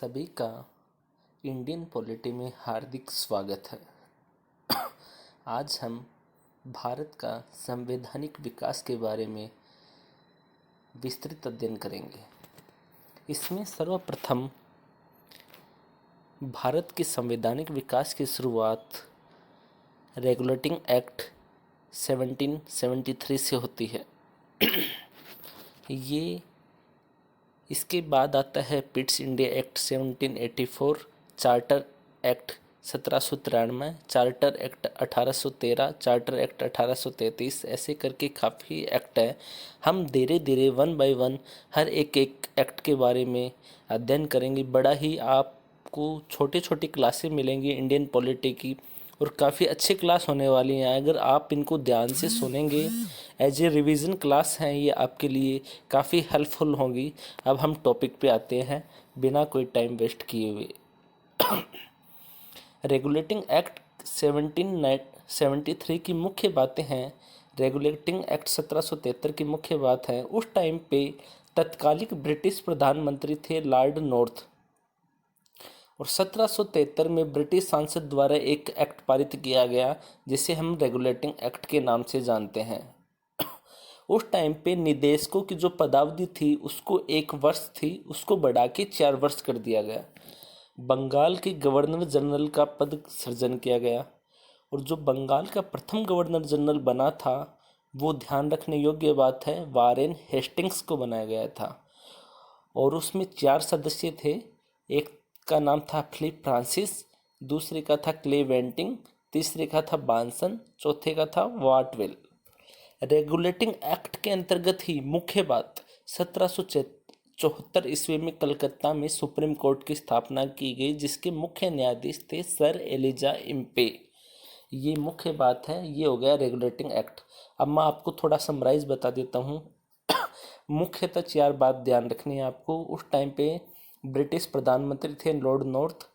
सभी का Indian polity में हार्दिक स्वागत है। आज हम भारत का संवैधानिक विकास के बारे में विस्तृत अध्ययन करेंगे। इसमें सर्वप्रथम भारत के संवैधानिक विकास की शुरुआत रेगुलेटिंग एक्ट 1773 से होती है। इसके बाद आता है Pitt's India act 1784, charter act 1793, charter act 1813, charter act 1833। ऐसे करके काफ़ी एक्ट है। हम धीरे धीरे वन बाय वन हर एक एक्ट के बारे में अध्ययन करेंगे। बड़ा ही आपको छोटे छोटे क्लासें मिलेंगी इंडियन पॉलिटी की, और काफ़ी अच्छी क्लास होने वाली हैं। अगर आप इनको ध्यान से सुनेंगे, एज ए रिवीजन क्लास हैं, ये आपके लिए काफ़ी हेल्पफुल होंगी। अब हम टॉपिक पे आते हैं बिना कोई टाइम वेस्ट किए हुए। रेगुलेटिंग एक्ट 1773 की मुख्य बातें हैं। रेगुलेटिंग एक्ट 1773 की मुख्य बात है, उस टाइम पे तत्कालिक ब्रिटिश प्रधानमंत्री थे लॉर्ड नॉर्थ, और 1773 में ब्रिटिश संसद द्वारा एक एक्ट पारित किया गया जिसे हम रेगुलेटिंग एक्ट के नाम से जानते हैं। उस टाइम पे निदेशकों की जो पदावधि थी उसको 1 वर्ष थी, उसको बढ़ा के 4 वर्ष कर दिया गया। बंगाल के गवर्नर जनरल का पद सृजन किया गया, और जो बंगाल का प्रथम गवर्नर जनरल बना था, वो ध्यान रखने योग्य बात है, वारेन हेस्टिंग्स को बनाया गया था। और उसमें 4 सदस्य थे। एक का नाम था फिलिप फ्रांसिस, दूसरे का था क्लेवेंटिंग, तीसरे का था बांसन, चौथे का था वाटवेल। रेगुलेटिंग एक्ट के अंतर्गत ही मुख्य बात 1774 ईस्वी में कलकत्ता में सुप्रीम कोर्ट की स्थापना की गई, जिसके मुख्य न्यायाधीश थे सर एलिजा इम्पे। ये मुख्य बात है। ये हो गया रेगुलेटिंग एक्ट। अब मैं आपको थोड़ा समराइज बता देता हूँ। मुख्यतः 4 बात ध्यान रखनी है आपको। उस टाइम पे ब्रिटिश प्रधानमंत्री थे लॉर्ड नॉर्थ।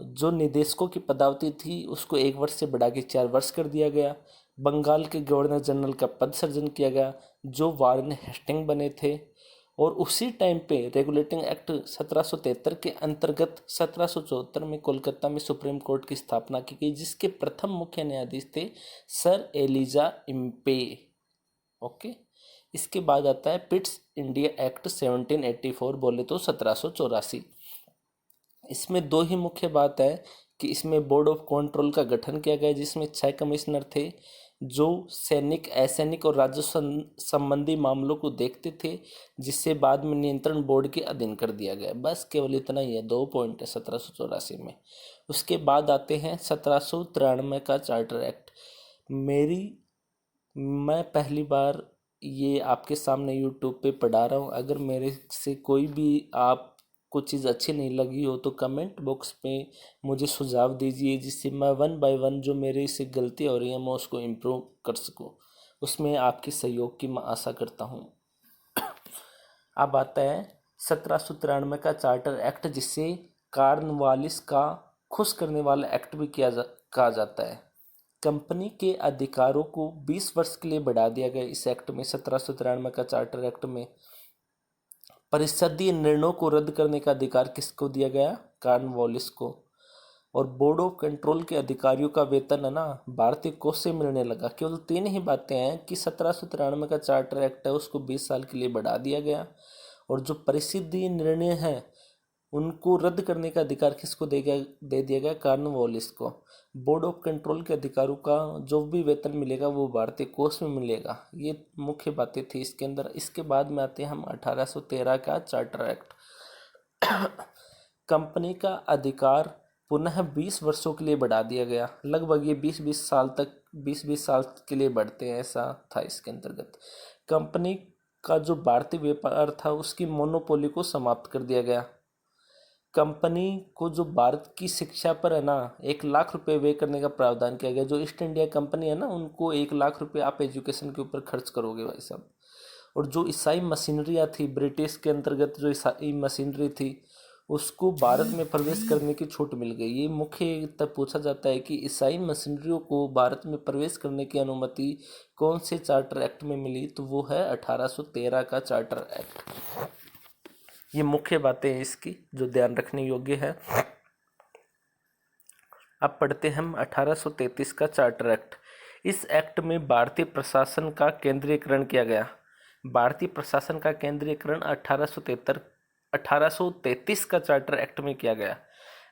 जो निदेशकों की पदावधि थी उसको 1 वर्ष से बढ़ा के 4 वर्ष कर दिया गया। बंगाल के गवर्नर जनरल का पद सृजन किया गया, जो वारेन हेस्टिंग बने थे। और उसी टाइम पे रेगुलेटिंग एक्ट 1773 के अंतर्गत 1774 में कोलकाता में सुप्रीम कोर्ट की स्थापना की गई, जिसके प्रथम मुख्य न्यायाधीश थे सर एलिजा इम्पे। ओके। इसके बाद आता है पिट्स इंडिया एक्ट 1784, बोले तो 1784। इसमें 2 ही मुख्य बात है कि इसमें बोर्ड ऑफ कंट्रोल का गठन किया गया, जिसमें 6 कमिश्नर थे जो सैनिक, असैनिक और राजस्व संबंधी मामलों को देखते थे, जिससे बाद में नियंत्रण बोर्ड के अधीन कर दिया गया। बस केवल इतना ही है, 2 पॉइंट है 1784 में। उसके बाद आते हैं 1793 का चार्टर एक्ट। मैं पहली बार ये आपके सामने यूट्यूब पे पढ़ा रहा हूँ। अगर मेरे से कोई भी आपको चीज़ अच्छी नहीं लगी हो तो कमेंट बॉक्स पे मुझे सुझाव दीजिए, जिससे मैं वन बाय वन जो मेरे से गलती हो रही है मैं उसको इम्प्रूव कर सकूँ। उसमें आपके सहयोग की मैं आशा करता हूँ। अब आता है 1793 का चार्टर एक्ट, जिसे कॉर्नवालिस का खुश करने वाला एक्ट भी कहा जाता है। कंपनी के अधिकारों को 20 वर्ष के लिए बढ़ा दिया गया। इस एक्ट में 1793 का चार्टर एक्ट में परिषदीय निर्णयों को रद्द करने का अधिकार किसको दिया गया? कॉर्नवालिस को। और बोर्ड ऑफ कंट्रोल के अधिकारियों का वेतन है ना भारतीय कोष से मिलने लगा। केवल 3 ही बातें हैं कि 1793 का चार्टर एक्ट है उसको 20 साल के लिए बढ़ा दिया गया, और जो परिषदीय निर्णय हैं उनको रद्द करने का अधिकार किसको दे दिया गया? कॉर्नवालिस को। बोर्ड ऑफ कंट्रोल के अधिकारों का जो भी वेतन मिलेगा वो भारतीय कोष में मिलेगा। ये मुख्य बातें थी इसके अंदर। इसके बाद में आते हैं हम 1813 का चार्टर एक्ट। कंपनी का अधिकार पुनः 20 वर्षों के लिए बढ़ा दिया गया। लगभग ये 20-20 साल तक 20-20 साल के लिए बढ़ते हैं, ऐसा था इसके अंतर्गत। कंपनी का जो भारतीय व्यापार था उसकी मोनोपोली को समाप्त कर दिया गया। कंपनी को जो भारत की शिक्षा पर है ना 1 लाख रुपए व्यय करने का प्रावधान किया गया। जो ईस्ट इंडिया कंपनी है ना, उनको 1 लाख रुपए आप एजुकेशन के ऊपर खर्च करोगे भाई साहब। और जो ईसाई मशीनरियाँ थी ब्रिटिश के अंतर्गत, जो ईसाई मशीनरी थी उसको भारत में प्रवेश करने की छूट मिल गई। ये मुख्य तब पूछा जाता है कि ईसाई मशीनरियों को भारत में प्रवेश करने की अनुमति कौन से चार्टर एक्ट में मिली, तो वो है 1813 का चार्टर एक्ट। ये मुख्य बातें हैं इसकी जो ध्यान रखने योग्य है। अब पढ़ते हैं हम 1833 का चार्टर एक्ट। इस एक्ट में भारतीय प्रशासन का केंद्रीयकरण किया गया। भारतीय प्रशासन का केंद्रीयकरण 1833 का चार्टर एक्ट में किया गया।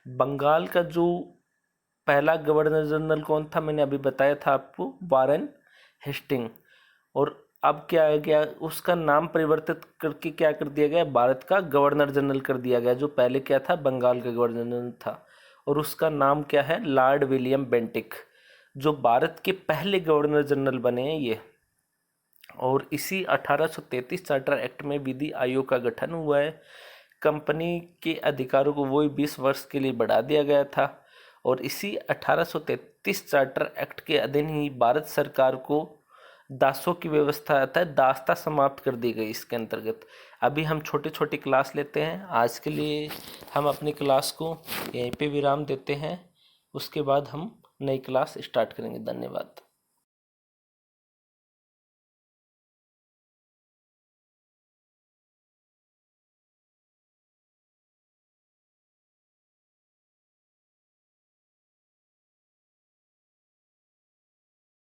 बंगाल का जो पहला गवर्नर जनरल कौन था, मैंने अभी बताया था आपको, वारेन हेस्टिंग। और अब क्या है गया, उसका नाम परिवर्तित करके क्या कर दिया गया, भारत का गवर्नर जनरल कर दिया गया, जो पहले क्या था, बंगाल का गवर्नर जनरल था। और उसका नाम क्या है, लॉर्ड विलियम बेंटिक, जो भारत के पहले गवर्नर जनरल बने हैं ये। और इसी 1833 चार्टर एक्ट में विधि आयोग का गठन हुआ है। कंपनी के अधिकारों को वही 20 वर्ष के लिए बढ़ा दिया गया था। और इसी 1833 चार्टर एक्ट के अधीन ही भारत सरकार को दासों की व्यवस्था आता है, दास्ता समाप्त कर दी गई इसके अंतर्गत। अभी हम छोटी छोटी क्लास लेते हैं। आज के लिए हम अपनी क्लास को यहीं पे विराम देते हैं, उसके बाद हम नई क्लास स्टार्ट करेंगे। धन्यवाद।